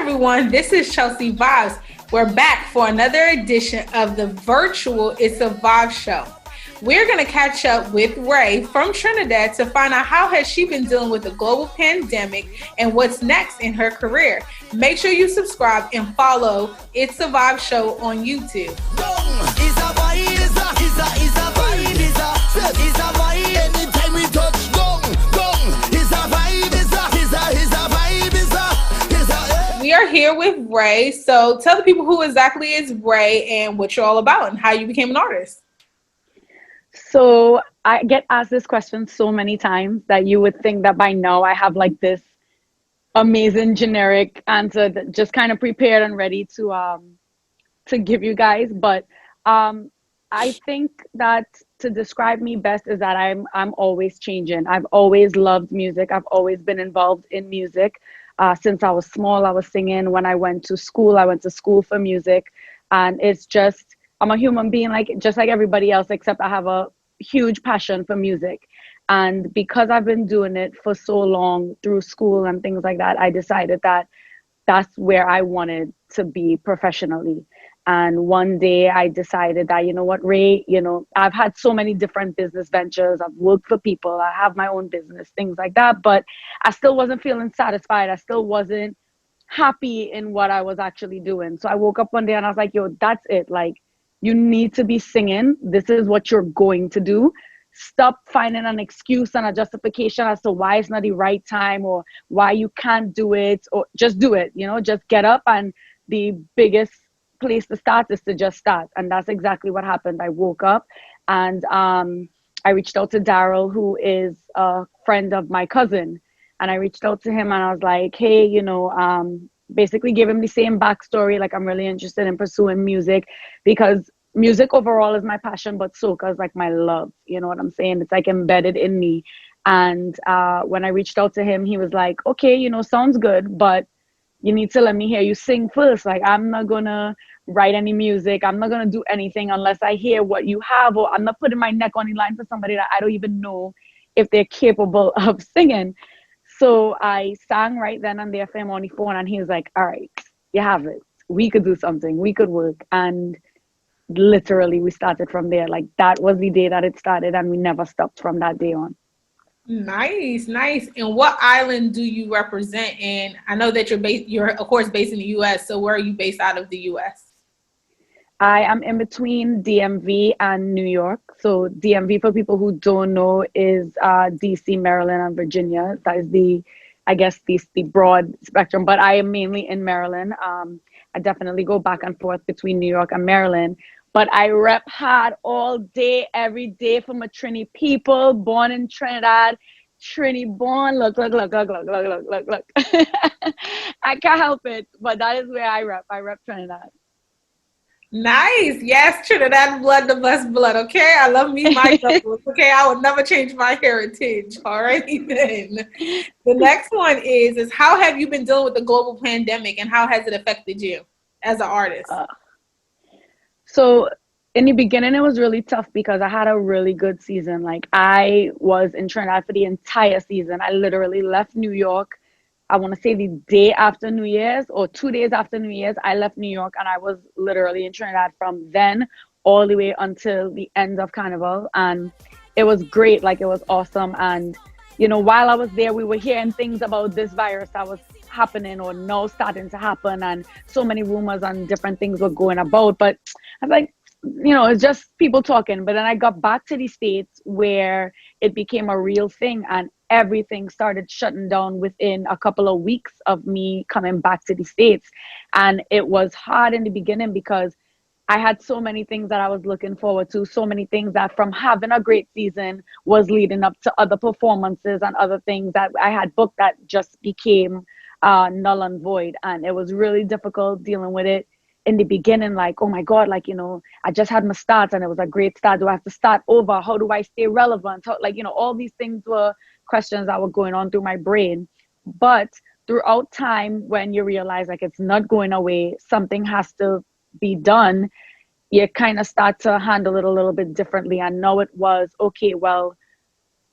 everyone, this is Chelsea Vybz. We're back for another edition of the virtual Issa Vybz Show. We're going to catch up with Rae from Trinidad to find out how has she been dealing with the global pandemic and what's next in her career. Make sure you subscribe and follow Issa Vybz Show on YouTube. We are here with Rae. So tell the people who exactly is Rae and what you're all about and how you became an artist. So I get asked this question so many times that you would think that by now I have like this amazing generic answer that just kind of prepared and ready to give you guys. But I think that to describe me best is that I'm always changing. I've always loved music. I've always been involved in music. Since I was small, I was singing. When I went to school for music. And it's just, I'm a human being just like everybody else, except I have a huge passion for music. And because I've been doing it for so long through school and things like that, I decided that that's where I wanted to be professionally. And one day I decided that, you know what, Rae, I've had so many different business ventures. I've worked for people. I have my own business, things like that. But I still wasn't feeling satisfied. I still wasn't happy in what I was actually doing. So I woke up one day and I was like, yo, that's it. Like, you need to be singing. This is what you're going to do. Stop finding an excuse and a justification as to why it's not the right time or why you can't do it, or just do it, just get up. And the biggest place to start is to just start. And that's exactly what happened. I woke up and I reached out to Daryl, who is a friend of my cousin. And I reached out to him and I was like, hey, basically give him the same backstory. Like, I'm really interested in pursuing music because music overall is my passion, but soca is like my love. You know what I'm saying? It's like embedded in me. And when I reached out to him, he was like, okay, sounds good, but you need to let me hear you sing first. Like, I'm not gonna write any music. I'm not gonna do anything unless I hear what you have, or I'm not putting my neck on the line for somebody that I don't even know if they're capable of singing. So I sang right then and there for him on the phone, and he was like, all right, you have it. We could do something. We could work. And literally we started from there. Like, that was the day that it started, and we never stopped from that day on. Nice. And what island do you represent? And I know that you're of course based in the US. So where are you based out of the US? I am in between DMV and New York. So DMV, for people who don't know, is DC, Maryland, and Virginia. That is the broad spectrum. But I am mainly in Maryland. I definitely go back and forth between New York and Maryland. But I rep hard all day, every day for my Trini people, born in Trinidad. Trini born, look. I can't help it, but that is where I rep. I rep Trinidad. Nice. Yes, Trinidad blood, the best blood. Okay, I love me myself. Okay, I would never change my heritage. All right, then. The next one is how have you been dealing with the global pandemic, and how has it affected you as an artist? So in the beginning, it was really tough because I had a really good season. Like, I was in Trinidad for the entire season. I literally left New York, I want to say the day after New Year's or 2 days after New Year's. I left New York and I was literally in Trinidad from then all the way until the end of Carnival. And it was great. Like, it was awesome. And, while I was there, we were hearing things about this virus that was happening or now starting to happen. And so many rumors and different things were going about. But I was like, it's just people talking. But then I got back to the States where it became a real thing and everything started shutting down within a couple of weeks of me coming back to the States. And it was hard in the beginning because I had so many things that I was looking forward to, so many things that from having a great season was leading up to other performances and other things that I had booked that just became null and void. And it was really difficult dealing with it in the beginning. Like, oh my God, I just had my start and it was a great start. Do I have to start over? How do I stay relevant? All these things were questions that were going on through my brain. But throughout time, when you realize like it's not going away, something has to be done, you kind of start to handle it a little bit differently. And know it was, okay, well,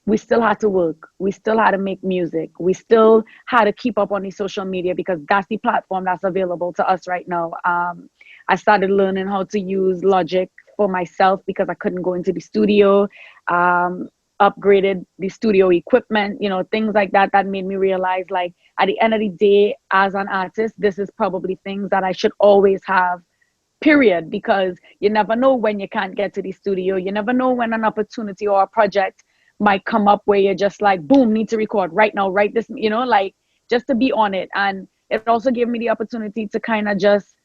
we still had to work. We still had to make music. We still had to keep up on the social media because that's the platform that's available to us right now. I started learning how to use Logic for myself because I couldn't go into the studio. Upgraded the studio equipment, things like that. That made me realize, like, at the end of the day, as an artist, this is probably things that I should always have, period, because you never know when you can't get to the studio. You never know when an opportunity or a project might come up where you're just like, boom, need to record right now, write this, like, just to be on it. And it also gave me the opportunity to kind of just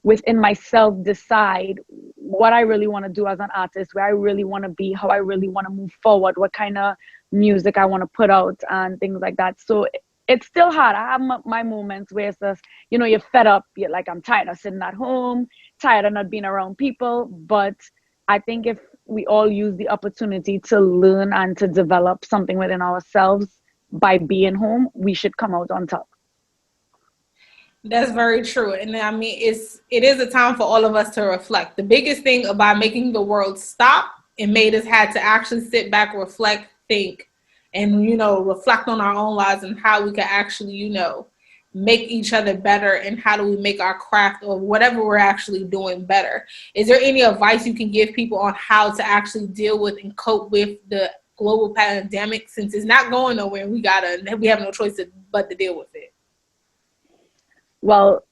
within myself decide what I really want to do as an artist, where I really want to be, how I really want to move forward, what kind of music I want to put out and things like that. So it's still hard. I have my moments where it's just, you're fed up. You're like, I'm tired of sitting at home, tired of not being around people. But I think if we all use the opportunity to learn and to develop something within ourselves by being home, we should come out on top. That's very true. And I mean, it is a time for all of us to reflect. The biggest thing about making the world stop, it made us had to actually sit back, reflect, think, and, reflect on our own lives and how we can actually, make each other better, and how do we make our craft or whatever we're actually doing better. Is there any advice you can give people on how to actually deal with and cope with the global pandemic, since it's not going nowhere and we have no choice but to deal with it? Well,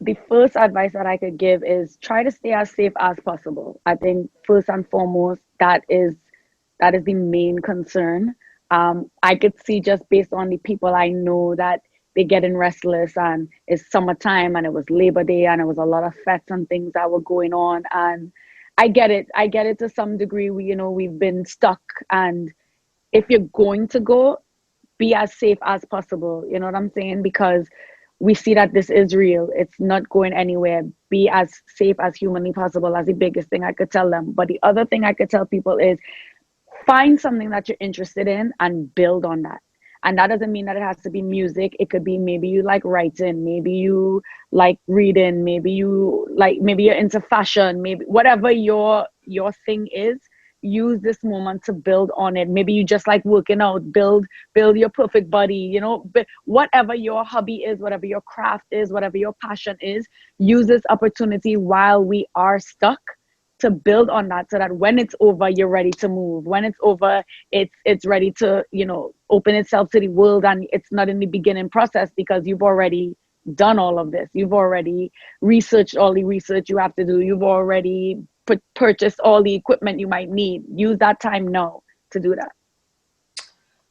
the first advice that I could give is try to stay as safe as possible. I think first and foremost, that is the main concern. I could see just based on the people I know that they're getting restless, and it's summertime and it was Labor Day and it was a lot of fetes and things that were going on. And I get it. I get it to some degree. We've been stuck. And if you're going to go, be as safe as possible. You know what I'm saying? Because we see that this is real. It's not going anywhere. Be as safe as humanly possible. That's the biggest thing I could tell them. But the other thing I could tell people is find something that you're interested in and build on that. And that doesn't mean that it has to be music. It could be maybe you like writing, maybe you like reading, maybe you're into fashion, maybe whatever your thing is. Use this moment to build on it. Maybe you just like working out, build your perfect body, whatever your hobby is, whatever your craft is, whatever your passion is, use this opportunity while we are stuck to build on that, so that when it's over, you're ready to move. When it's over, it's ready to, open itself to the world, and it's not in the beginning process because you've already done all of this. You've already researched all the research you have to do. You've already purchase all the equipment you might need. Use that time now to do that.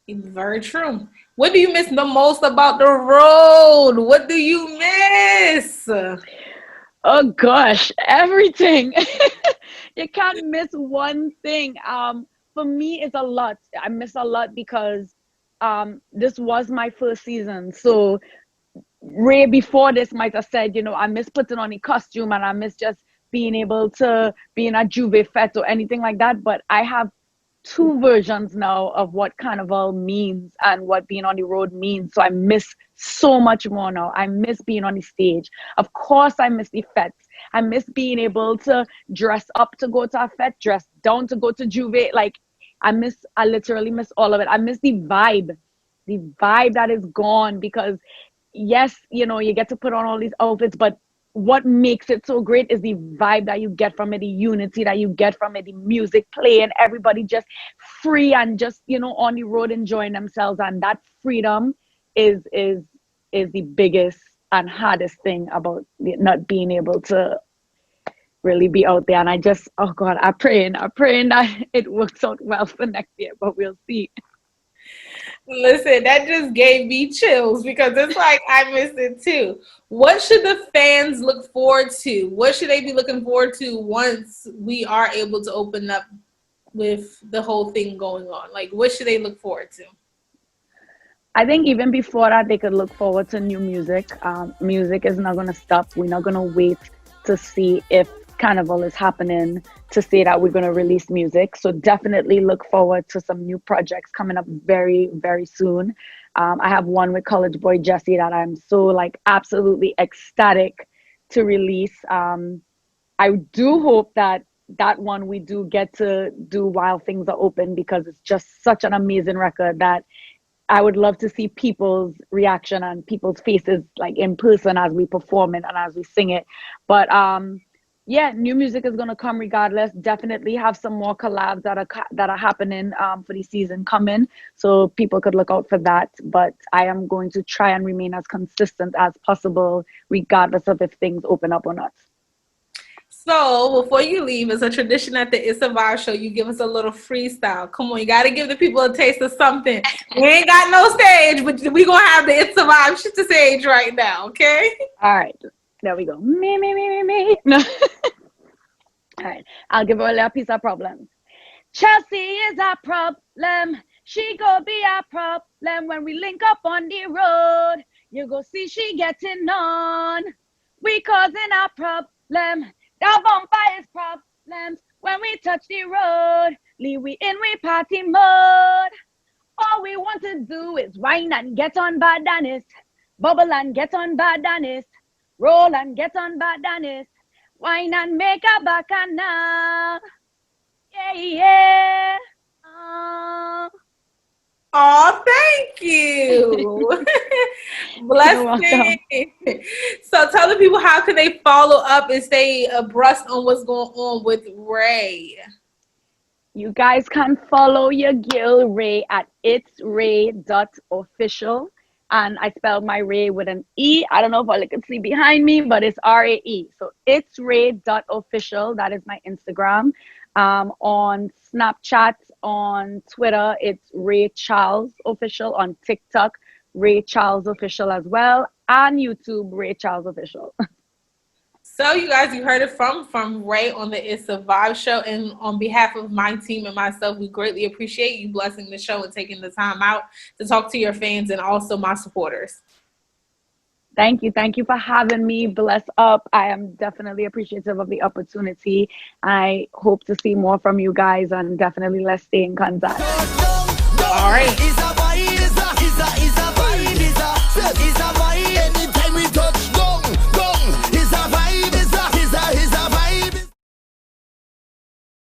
Very true. What do you miss the most about the road? What do you miss? Oh gosh, everything. You can't miss one thing. For me, it's a lot. I miss a lot because this was my first season. So Ray before this might have said, I miss putting on a costume and I miss just being able to be in a Juve Fete or anything like that. But I have two versions now of what Carnival means and what being on the road means. So I miss so much more now. I miss being on the stage. Of course, I miss the fetes. I miss being able to dress up to go to a fete, dress down to go to Juve. Like, I literally miss all of it. I miss the vibe that is gone because yes, you get to put on all these outfits, but what makes it so great is the vibe that you get from it, the unity that you get from it, the music playing, everybody just free and just, on the road enjoying themselves. And that freedom is the biggest and hardest thing about not being able to really be out there. And I just, oh God, I'm praying that it works out well for next year, but we'll see. Listen, that just gave me chills because it's like I miss it too. What should the fans look forward to? What should they be looking forward to once we are able to open up with the whole thing going on? Like, what should they look forward to? I think even before that, they could look forward to new music. Music is not going to stop. We're not going to wait to see if Carnival is happening to say that we're going to release music. So definitely look forward to some new projects coming up very, very soon. I have one with College Boy Jesse that I'm so absolutely ecstatic to release. I do hope that that one we do get to do while things are open, because it's just such an amazing record that I would love to see people's reaction and people's faces like in person as we perform it and as we sing it. But yeah, new music is gonna come regardless. Definitely have some more collabs that are happening for the season coming, so people could look out for that. But I am going to try and remain as consistent as possible, regardless of if things open up or not. So before you leave, it's a tradition at the Issa Vybz Show. You give us a little freestyle. Come on, you got to give the people a taste of something. We ain't got no stage, but we gonna have the Issa Vybz shit to stage right now. Okay. All right, there we go. Me. No. All right, I'll give her a little piece of problem. Chelsea is a problem. She go be a problem when we link up on the road. You go see she getting on. We causing a problem. The vampires problems when we touch the road. Leave we in we party mode. All we want to do is wine and get on badanist. Bubble and get on badanist. Roll and get on badanist. Wine and make a bacchanal. Yeah. Oh, thank you. Blessing. So tell the people, how can they follow up and stay abreast on what's going on with Rae? You guys can follow your girl Rae at itsrae.official. And I spelled my Rae with an E. I don't know if all you can see behind me, but it's RAE. So itsrae.official. That is my Instagram. On Snapchat, on Twitter, it's Rae Charles Official. On TikTok, Rae Charles Official as well. And YouTube, Rae Charles Official. So you guys, you heard it from Rae on the Issa Vybz Show. And on behalf of my team and myself, we greatly appreciate you blessing the show and taking the time out to talk to your fans and also my supporters. Thank you. Thank you for having me. Bless up. I am definitely appreciative of the opportunity. I hope to see more from you guys, and definitely let's stay in contact. All right.